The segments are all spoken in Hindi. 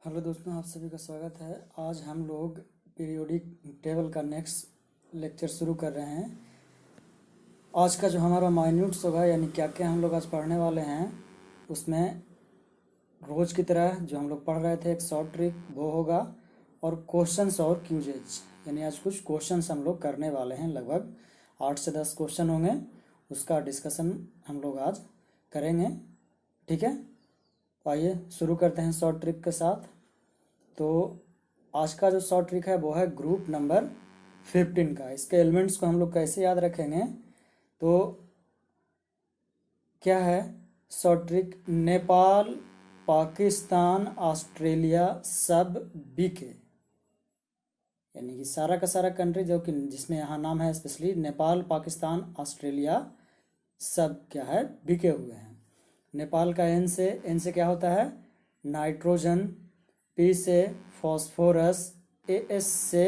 हेलो दोस्तों, आप सभी का स्वागत है। आज हम लोग पीरियोडिक टेबल का नेक्स्ट लेक्चर शुरू कर रहे हैं। आज का जो हमारा माइन्यूट्स होगा, यानी क्या क्या हम लोग आज पढ़ने वाले हैं, उसमें रोज़ की तरह जो हम लोग पढ़ रहे थे एक शॉर्ट ट्रिक वो होगा, और क्वेश्चंस और क्यूजेज, यानी आज कुछ क्वेश्चंस हम लोग करने वाले हैं। लगभग 8 से 10 क्वेश्चन होंगे, उसका डिस्कशन हम लोग आज करेंगे। ठीक है, तो आइए शुरू करते हैं शॉर्ट ट्रिक के साथ। तो आज का जो शॉर्ट ट्रिक है वो है ग्रुप नंबर 15 का। इसके एलिमेंट्स को हम लोग कैसे याद रखेंगे, तो क्या है short trick, Nepal, Pakistan, Australia सब बीके, यानी कि सारा का सारा कंट्री जो कि जिसमें यहाँ नाम है स्पेशली नेपाल, पाकिस्तान, ऑस्ट्रेलिया सब क्या है बिके हुए हैं। नेपाल का एन से क्या होता है नाइट्रोजन, पी से फॉस्फोरस, एस से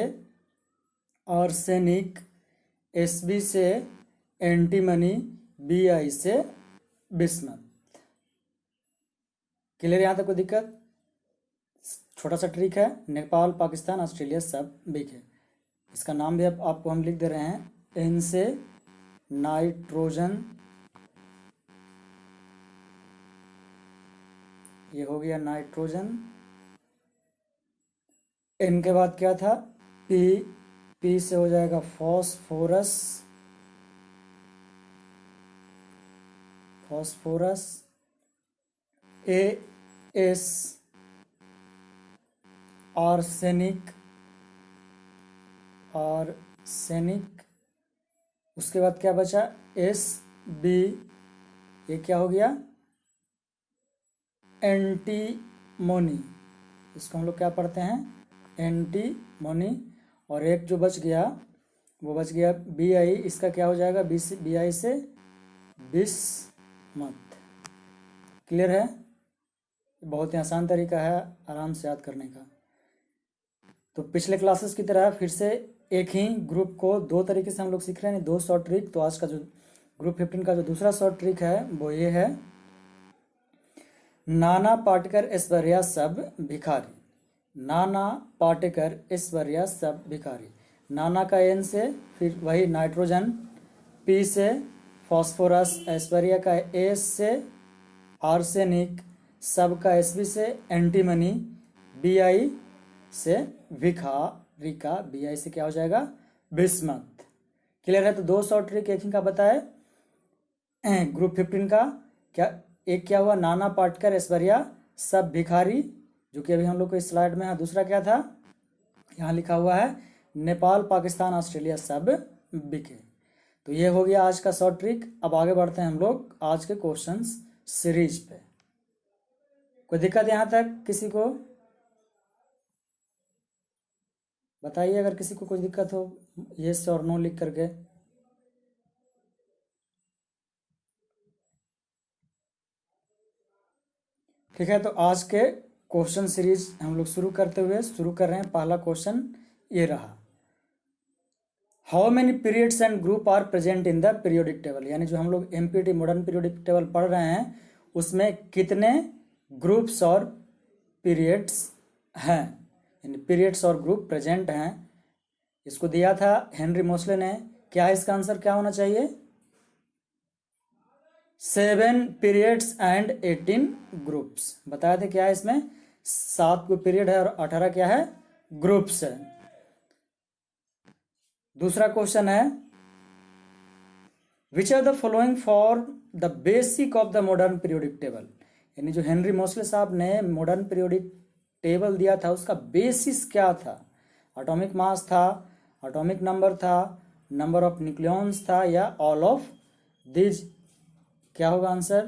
आर्सेनिक, एसबी से एंटीमनी, बीआई से बिस्मथ। क्लियर यहाँ तक कोई दिक्कत? छोटा सा ट्रिक है, नेपाल, पाकिस्तान, ऑस्ट्रेलिया सब बिके। इसका नाम भी आपको हम लिख दे रहे हैं। एन से नाइट्रोजन, ये हो गया नाइट्रोजन। एन के बाद क्या था पी से हो जाएगा फॉस्फोरस, ए एस आर्सेनिक, उसके बाद क्या बचा एस बी, ये क्या हो गया एंटीमोनी, इसको हम लोग क्या पढ़ते हैं एंटीमोनी। और एक जो बच गया वो बच गया बी आई, इसका क्या हो जाएगा बी आई से बिस्मथ। क्लियर है? बहुत ही आसान तरीका है आराम से याद करने का। तो पिछले क्लासेस की तरह फिर से एक ही ग्रुप को दो तरीके से हम लोग सीख रहे हैं, दो शॉर्ट ट्रिक। तो आज का जो ग्रुप 15 का जो दूसरा शॉर्ट ट्रिक है वो ये है, नाना पाटेकर ऐश्वर्या सब भिखारी। नाना पाटेकर ऐश्वर्या सब भिखारी। नाना का एन से फिर वही नाइट्रोजन, पी से फॉस्फोरस, ऐश्वर्या का एस से आर्सेनिक, सब का एसबी से एंटीमनी, बी आई से भिखारिका, बी आई से क्या हो जाएगा बिस्मथ। क्लियर है? तो दो शॉर्ट ट्रिक एक ही का बताए ग्रुप 15 का। क्या एक क्या हुआ नाना पाटेकर ऐश्वर्या सब भिखारी, जो कि अभी हम लोग को इस स्लाइड में है। दूसरा क्या था यहाँ लिखा हुआ है नेपाल, पाकिस्तान, ऑस्ट्रेलिया सब बिके। तो ये हो गया आज का शॉर्ट ट्रिक। अब आगे बढ़ते हैं हम लोग आज के क्वेश्चंस सीरीज पे। कोई दिक्कत यहाँ तक किसी को? बताइए अगर किसी को कोई दिक्कत हो, येस और नो लिख करके। ठीक है, तो आज के क्वेश्चन सीरीज हम लोग शुरू कर रहे हैं। पहला क्वेश्चन ये रहा, how many periods and group are present in the periodic table. यानी जो हम लोग एमपीटी मॉडर्न पीरियोडिक टेबल पढ़ रहे हैं उसमें कितने ग्रुप्स और पीरियड्स हैं, यानी पीरियड्स और ग्रुप प्रेजेंट हैं। इसको दिया था हेनरी मोस्ले ने। क्या है इसका आंसर, क्या होना चाहिए 7 पीरियड्स एंड 18 ग्रुप्स। बताया थे क्या है इसमें 7 को पीरियड है और 18 क्या है ग्रुप्स है। दूसरा क्वेश्चन है, which are the following for the basic of the modern periodic table. यानी जो हेनरी मोस्ले साहब ने मॉडर्न पीरियोडिक टेबल दिया था उसका बेसिस क्या था, एटॉमिक मास था, एटॉमिक नंबर था, नंबर ऑफ न्यूक्लियॉन्स था, या ऑल ऑफ दिज। क्या होगा आंसर?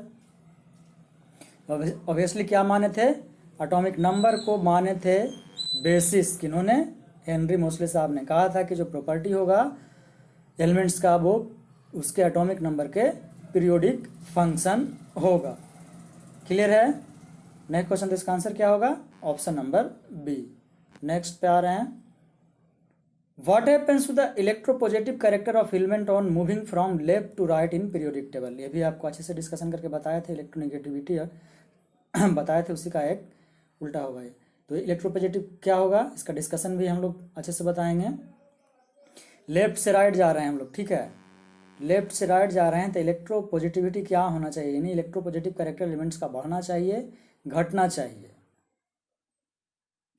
ऑब्वियसली क्या माने थे, एटॉमिक नंबर को माने थे बेसिस। किन्होंने? हेनरी मोस्ले साहब ने कहा था कि जो प्रॉपर्टी होगा एलिमेंट्स का वो उसके एटॉमिक नंबर के पीरियोडिक फंक्शन होगा। क्लियर है? नेक्स्ट क्वेश्चन, तो इसका आंसर क्या होगा ऑप्शन नंबर बी। नेक्स्ट पे आ रहे हैं, what happens to the electropositive character of element on moving from left to right in periodic table. ये भी आपको अच्छे से डिस्कशन करके बताए थे, इलेक्ट्रोनेगेटिविटी बताए थे, उसी का एक उल्टा होगा ये। तो इलेक्ट्रोपॉजिटिव क्या होगा, इसका डिस्कशन भी हम लोग अच्छे से बताएंगे। लेफ्ट से राइट जा रहे हैं हम लोग, ठीक है, लेफ्ट से राइट जा रहे हैं तो इलेक्ट्रोपॉजिटिविटी क्या होना चाहिए, यानी इलेक्ट्रोपॉजिटिव कैरेक्टर एलिमेंट्स का बढ़ना चाहिए, घटना चाहिए,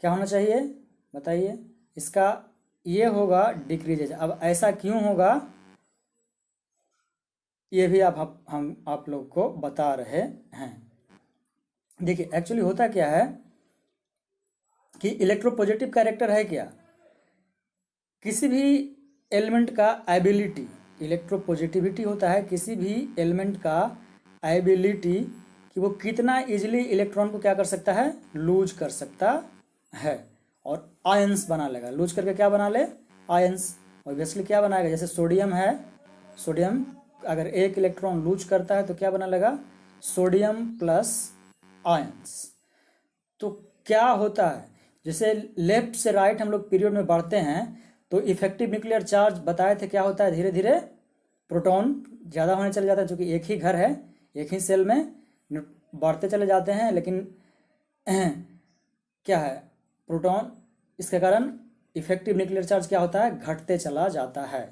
क्या होना चाहिए बताइए। इसका ये होगा डिक्रीजेज। अब ऐसा क्यों होगा ये भी हम आप लोग को बता रहे हैं। देखिए एक्चुअली होता क्या है कि इलेक्ट्रोपॉजिटिव कैरेक्टर है क्या, किसी भी एलिमेंट का एबिलिटी, इलेक्ट्रोपॉजिटिविटी होता है किसी भी एलिमेंट का एबिलिटी कि वो कितना इजीली इलेक्ट्रॉन को क्या कर सकता है, लूज कर सकता है और आयंस बना लेगा। लूज करके क्या बना ले, आयंस। ऑब्वियसली क्या बनाएगा, जैसे सोडियम है, सोडियम अगर एक इलेक्ट्रॉन लूज करता है तो क्या बना लेगा, सोडियम प्लस आयंस। तो क्या होता है, जैसे लेफ्ट से राइट हम लोग पीरियड में बढ़ते हैं तो इफेक्टिव न्यूक्लियर चार्ज बताए थे क्या होता है, धीरे धीरे प्रोटॉन ज़्यादा होने चले जाता है, क्योंकि एक ही घर है, एक ही सेल में बढ़ते चले जाते हैं, लेकिन क्या है प्रोटॉन, इसके कारण इफेक्टिव न्यूक्लियर चार्ज क्या होता है, घटते चला जाता है,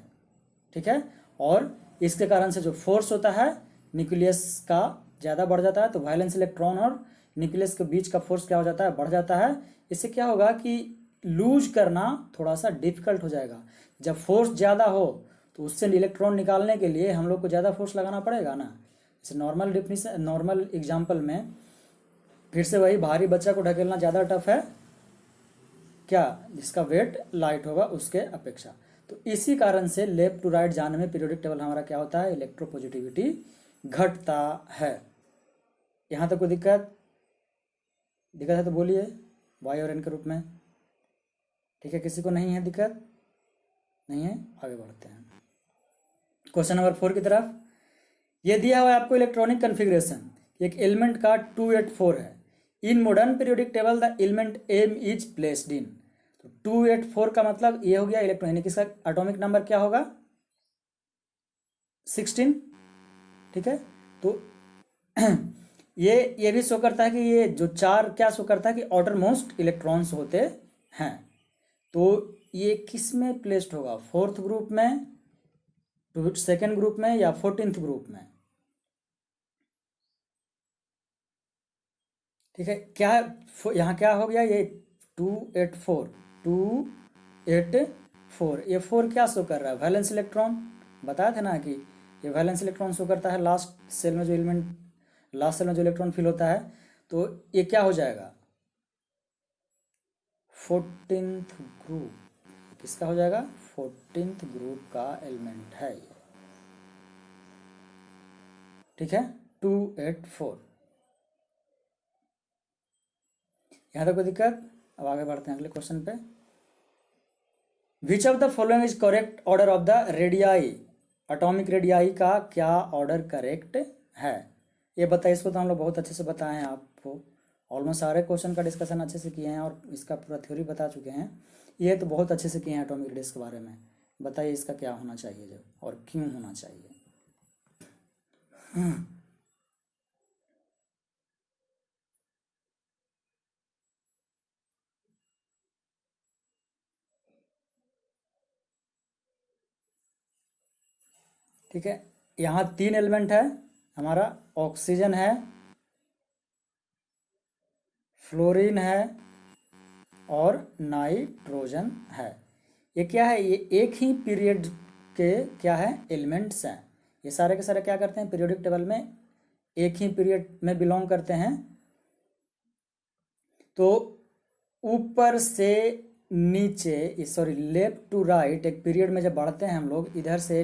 ठीक है। और इसके कारण से जो फोर्स होता है न्यूक्लियस का ज़्यादा बढ़ जाता है, तो वैलेंस इलेक्ट्रॉन और न्यूक्लियस के बीच का फोर्स क्या हो जाता है, बढ़ जाता है। इससे क्या होगा कि लूज करना थोड़ा सा डिफिकल्ट हो जाएगा। जब फोर्स ज़्यादा हो तो उससे इलेक्ट्रॉन निकालने के लिए हम लोग को ज़्यादा फोर्स लगाना पड़ेगा ना। जैसे नॉर्मल डिफिनीशन, नॉर्मल एग्जाम्पल में फिर से वही भारी बच्चा को ढकेलना ज़्यादा टफ है क्या, जिसका वेट लाइट होगा उसके अपेक्षा। तो इसी कारण से लेफ्ट टू राइट जाने में पीरियोडिक टेबल हमारा क्या होता है, इलेक्ट्रोपॉजिटिविटी घटता है। यहाँ तक कोई दिक्कत है तो बोलिए, वाई और एन के रूप में, ठीक है। किसी को नहीं है दिक्कत, नहीं है, आगे बढ़ते हैं क्वेश्चन नंबर 4 की तरफ। ये दिया हुआ है आपको इलेक्ट्रॉनिक कन्फिग्रेशन, एक एलिमेंट का 284 है। In modern periodic table the element M is placed in. तो 284 का मतलब ये हो गया इलेक्ट्रॉन, यानी कि इसका एटॉमिक नंबर क्या होगा, 16, ठीक है। तो ये भी शो करता है कि ये जो 4 क्या शो करता है कि आउटर मोस्ट इलेक्ट्रॉन्स होते हैं। तो ये किस में प्लेस्ड होगा, 4th ग्रुप में, 2nd ग्रुप में या 14th ग्रुप में, ठीक है। क्या यहाँ क्या हो गया, ये 284 ये 4 क्या शो कर रहा है, वैलेंस इलेक्ट्रॉन। बताया था ना कि ये वैलेंस इलेक्ट्रॉन शो करता है लास्ट सेल में जो एलिमेंट, लास्ट सेल में जो इलेक्ट्रॉन फिल होता है। तो ये क्या हो जाएगा, 14th ग्रुप, किसका हो जाएगा, 14th ग्रुप का एलिमेंट है ये, ठीक है। 284, यहाँ तक कोई दिक्कत। अब आगे बढ़ते हैं अगले क्वेश्चन पे। विच of the following is correct order of the radii, atomic radii का क्या ऑर्डर करेक्ट है, ये बताइए। इसको तो हम लोग बहुत अच्छे से बताए हैं आपको, ऑलमोस्ट सारे क्वेश्चन का डिस्कशन अच्छे से किए हैं और इसका पूरा थ्योरी बता चुके हैं। ये तो बहुत अच्छे से किए हैं एटॉमिक रेडियस के बारे में। बताइए इसका क्या होना चाहिए जब, और क्यों होना चाहिए। ठीक है, यहाँ 3 एलिमेंट है हमारा, ऑक्सीजन है, फ्लोरीन है और नाइट्रोजन है। ये क्या है, ये एक ही पीरियड के क्या है, एलिमेंट्स हैं। ये सारे के सारे क्या करते हैं, पीरियोडिक टेबल में एक ही पीरियड में बिलोंग करते हैं। तो ऊपर से नीचे, सॉरी लेफ्ट टू राइट, एक पीरियड में जब बढ़ते हैं हम लोग, इधर से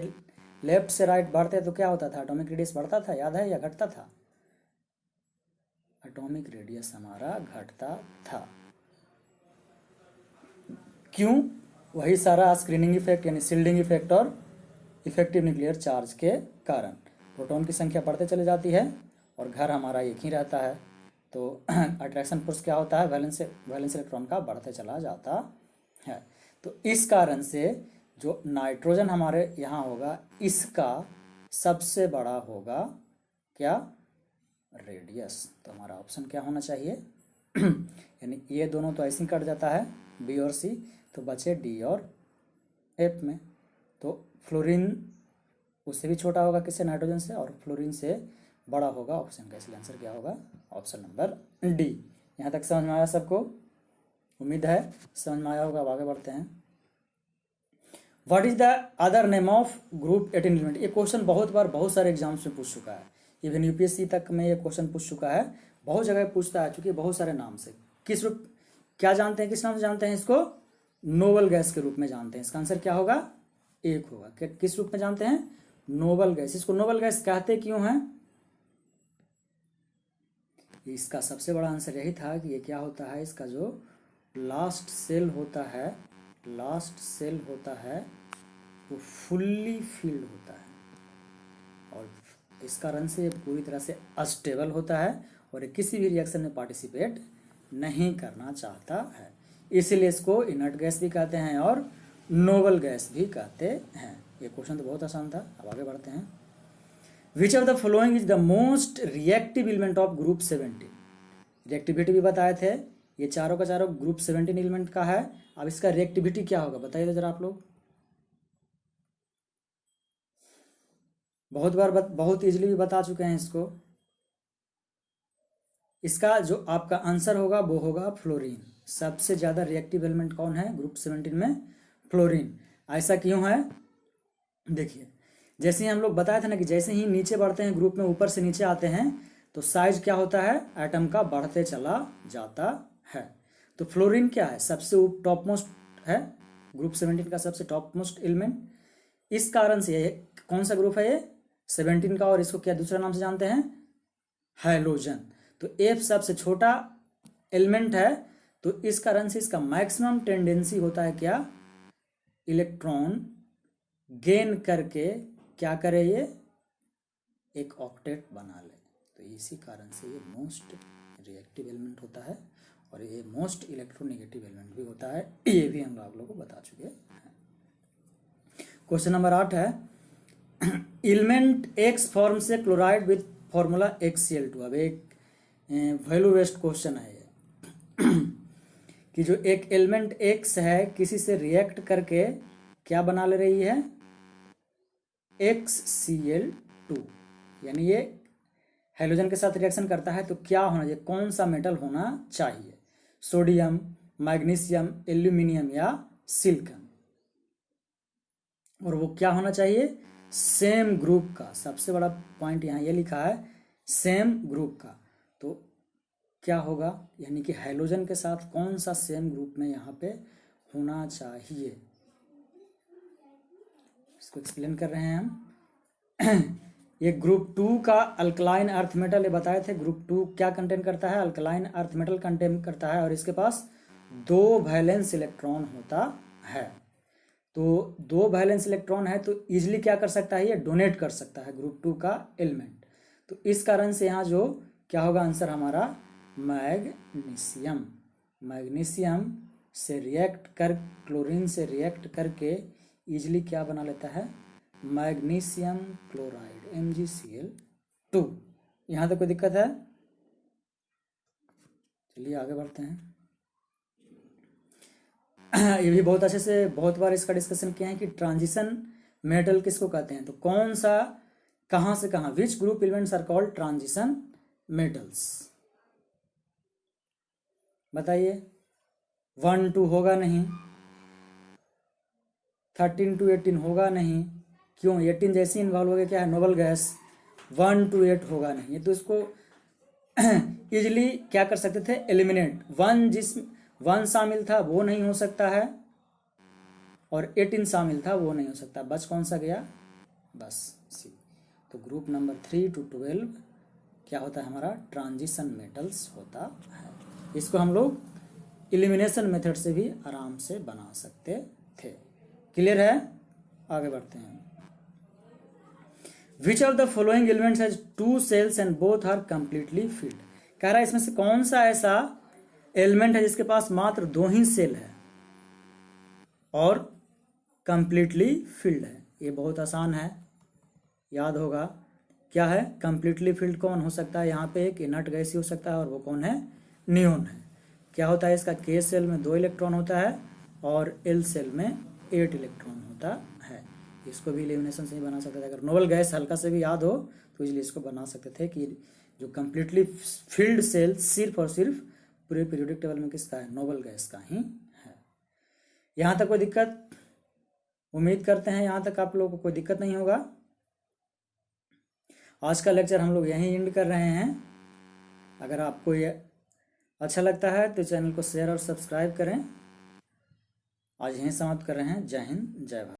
लेफ्ट से राइट बढ़ते हैं तो क्या होता था, एटॉमिक रेडियस बढ़ता था, याद है, या घटता था, एटॉमिक रेडियस हमारा घटता था। क्यों, वही सारा स्क्रीनिंग इफेक्ट यानी शील्डिंग इफेक्ट और इफेक्टिव न्यूक्लियर चार्ज के कारण प्रोटॉन की संख्या बढ़ते चले जाती है और घर हमारा एक ही रहता है। तो अट्रैक्शन फोर्स क्या होता है, वैलेंस इलेक्ट्रॉन का बढ़ते चला जाता है। तो इस कारण से जो नाइट्रोजन हमारे यहाँ होगा, इसका सबसे बड़ा होगा क्या, रेडियस। तो हमारा ऑप्शन क्या होना चाहिए, यानी ये दोनों तो ऐसे ही कट जाता है, बी और सी, तो बचे डी और एफ में। तो फ्लोरीन उससे भी छोटा होगा किससे, नाइट्रोजन से, और फ्लोरीन से बड़ा होगा ऑप्शन का, इसलिए आंसर क्या होगा, ऑप्शन नंबर डी। यहाँ तक समझ में आया सबको? उम्मीद है समझ में आया होगा। अब आगे बढ़ते हैं। What is the other name of group 18 element? ये क्वेश्चन बहुत बार बहुत सारे एग्जाम्स में पूछ चुका है, इवन यूपीएससी तक में ये क्वेश्चन पूछ चुका है, बहुत जगह पूछता है, चूंकि बहुत सारे नाम से। किस रूप, क्या जानते हैं, किस नाम से जानते हैं इसको? नोबल गैस के रूप में जानते हैं। इसका आंसर क्या होगा, एक होगा। किस रूप में जानते हैं? Noble gas. इसको नोबल गैस कहते क्यों हैं? इसका सबसे बड़ा आंसर यही था कि ये क्या होता है, इसका जो लास्ट सेल होता है, लास्ट सेल होता है वो फुल्ली फिल्ड होता है, और इस कारण से ये पूरी तरह से अस्टेबल होता है और ये किसी भी रिएक्शन में पार्टिसिपेट नहीं करना चाहता है। इसीलिए इसको इनर्ट गैस भी कहते हैं और नोबल गैस भी कहते हैं। ये क्वेश्चन तो बहुत आसान था। अब आगे बढ़ते हैं। Which of the following is the most reactive element of group 17? Reactivity भी बताए थे, ये चारों का चारों ग्रुप 17 एलिमेंट का है। अब इसका रिएक्टिविटी क्या होगा बताइए तो जरा आप लोग। बहुत बार बहुत इजीली भी बता चुके हैं इसको। इसका जो आपका आंसर होगा वो होगा फ्लोरीन। सबसे ज़्यादा रिएक्टिव एलिमेंट कौन है ग्रुप 17 में? फ्लोरीन। ऐसा क्यों है? देखिए, जैसे ही हम लोग बताए थे ना कि जैसे ही नीचे बढ़ते हैं ग्रुप में, ऊपर से नीचे आते हैं, तो साइज क्या होता है एटम का, बढ़ते चला जाता है। तो फ्लोरीन क्या है, सबसे टॉप मोस्ट है, ग्रुप 17 का सबसे टॉप मोस्ट एलिमेंट। इस कारण से ये कौन सा ग्रुप है, ये 17 का, और इसको क्या दूसरा नाम से जानते हैं, हैलोजन। तो एफ सबसे छोटा एलिमेंट है, तो इस कारण से इसका मैक्सिमम टेंडेंसी होता है क्या, इलेक्ट्रॉन गेन करके क्या करे, ये एक ऑक्टेट बना ले। तो इसी कारण से ये मोस्ट रिएक्टिव एलिमेंट होता है और ये मोस्ट इलेक्ट्रोनेगेटिव एलिमेंट भी होता है। ये भी हम आप लोगों को बता चुके हैं। क्वेश्चन नंबर 8 है, एलिमेंट एक्स फॉर्म से क्लोराइड विथ फॉर्मूला HCl2। अब एक वैल्यू बेस्ड क्वेश्चन है ये कि जो एक एलिमेंट एक्स है किसी से रिएक्ट करके क्या बना ले रही है, HCl2, यानी ये हाइड्रोजन के साथ रिएक्शन करता है। तो क्या होना चाहिए, कौन सा मेटल होना चाहिए, सोडियम, मैग्नीशियम, एल्यूमिनियम या सिलिकॉन? और वो क्या होना चाहिए, सेम ग्रुप का। सबसे बड़ा पॉइंट यहाँ ये लिखा है सेम ग्रुप का। तो क्या होगा, यानी कि हाइड्रोजन के साथ कौन सा सेम ग्रुप में यहाँ पे होना चाहिए, इसको एक्सप्लेन कर रहे हैं हम। ये ग्रुप 2 का अल्कलाइन अर्थ मेटल, ये बताए थे ग्रुप 2 क्या कंटेन करता है, अल्कलाइन अर्थ मेटल कंटेन करता है, और इसके पास 2 वैलेंस इलेक्ट्रॉन होता है। तो 2 वैलेंस इलेक्ट्रॉन है तो इजिली क्या कर सकता है, ये डोनेट कर सकता है ग्रुप 2 का एलिमेंट। तो इस कारण से यहाँ जो क्या होगा आंसर हमारा, मैग्नीशियम। मैग्नीशियम से रिएक्ट कर, क्लोरीन से रिएक्ट करके इजिली क्या बना लेता है, मैग्नीशियम क्लोराइड MgCl2। यहाँ तक कोई दिक्कत है? चलिए आगे बढ़ते हैं। ये भी बहुत अच्छे से बहुत बार इसका डिस्कशन किया है कि ट्रांजिशन मेटल किसको कहते हैं। तो कौन सा, कहाँ से कहाँ, which group elements are called transition metals? बताइए। 1 2 होगा नहीं, 13 to 18 होगा नहीं, क्यों, 18 जैसे इन्वॉल्व हो गया क्या है, नोबल गैस। 1 to 8 होगा नहीं, तो इसको इजिली क्या कर सकते थे, एलिमिनेट। 1 शामिल था वो नहीं हो सकता है, और 18 शामिल था वो नहीं हो सकता, बस कौन सा गया, बस सी। तो ग्रुप नंबर 3 to 12 क्या होता है हमारा, ट्रांजिशन मेटल्स होता है। इसको हम लोग एलिमिनेशन मेथड से भी आराम से बना सकते थे। क्लियर है? आगे बढ़ते हैं। Which of the following elements has 2 cells and both are completely filled? कह रहा है इसमें से कौन सा ऐसा एलिमेंट है जिसके पास मात्र 2 ही सेल है और कंप्लीटली फिल्ड है। ये बहुत आसान है, याद होगा क्या है, कंप्लीटली फिल्ड कौन हो सकता है, यहाँ पे एक इनर्ट गैस ही हो सकता है, और वो कौन है, नियोन है। क्या होता है इसका, के सेल में 2 इलेक्ट्रॉन होता है और एल सेल में 8 इलेक्ट्रॉन होता है। इसको भी एलिमिनेशन से ही बना सकते थे। अगर नोबल गैस हल्का से भी याद हो तो इसलिए इसको बना सकते थे कि जो कंप्लीटली फील्ड सेल सिर्फ और सिर्फ पूरे पीरियोडिक टेबल में किसका है, नोबल गैस का ही है। यहाँ तक कोई दिक्कत, उम्मीद करते हैं यहाँ तक आप लोगों को कोई दिक्कत नहीं होगा। आज का लेक्चर हम लोग यहीं एंड कर रहे हैं। अगर आपको ये अच्छा लगता है तो चैनल को शेयर और सब्सक्राइब करें। आज यहीं समाप्त कर रहे हैं। जय हिंद, जय भारत।